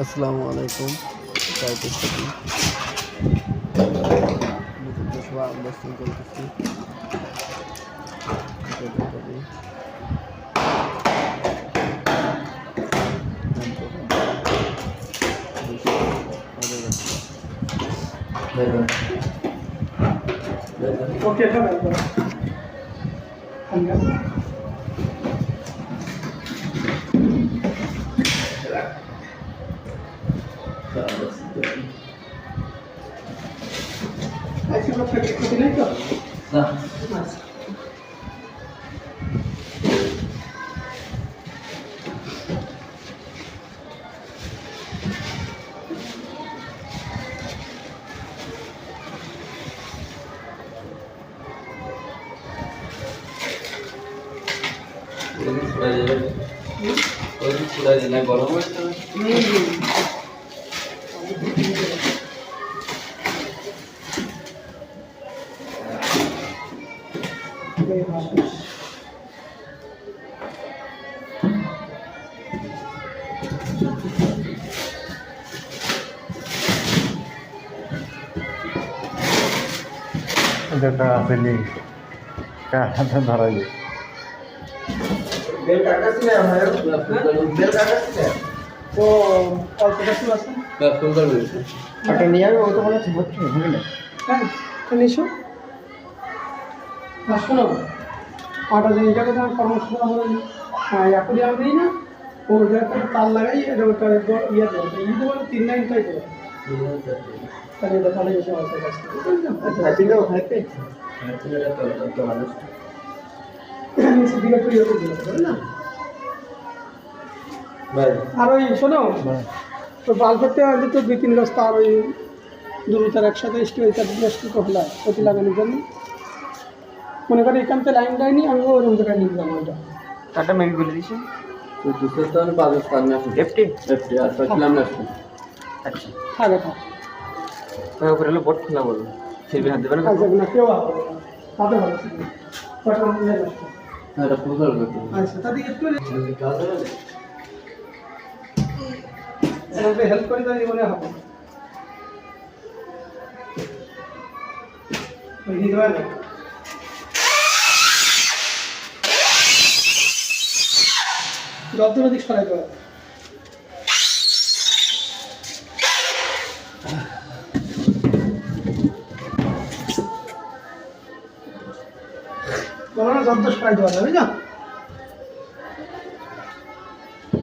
আসসালামু আলাইকুম। করতেছি নতুন কিছু আনবক্সিং করতেছি। ওকে গরম হচ্ছে যেটা আছে লিঙ্ক হাতে ধরাই বেল কাটাছি না ভাই বেল কাটাছি না তো অল্পটা কি আছে সুন্দর হয়েছে একটা নিয়ে যাবে, ওই তো মনে হচ্ছে হচ্ছে হবে না। হ্যাঁ নিশো শোনো আটা যে এটা কথা পরামর্শ আমরা এখনই আমি দিই না ওর একটা তার লাগাই এটা ওটা ইয়ে দেবো এই দেবো 3 লাইন টাই দেবো তাহলে এটা তাহলে এসে অল্প কাজ হ্যাপিটাও হ্যাপি নিচে দিকে একটু ইয়ে করে দিতে না ভাই আর ওই শোনো তো বাল্বেরটা আনতে তো 2-3 গাছ তার ওই দুটার একসাথে স্টিল হলা প্রতি লাগানোর জন্য মনে করি এখান থেকে লাইন দেয়নি আমি ওই রুম থেকে নিয়ে যাবো ওইটা টাটা মেবি বলে দিছি। তো দুশো তো আমি 5 না এফটি এফটি আর পাইলাম না আচ্ছা থাকে থাক তো উপরে হলো বোর্ড খোলা বলবো ফিরবি হাত দেবে না। কাজ না কেউ আসবে না তাতে ভালো ছিল কটা নিয়ে আসবে এটা পুরো করতে আচ্ছা তাদের একটু কাজ হবে আমাকে হেল্প করে তাহলে মনে হবে ওই দিতে পারে যত অধিক সরাই দেওয়া যত সরাই দেওয়া যাবে না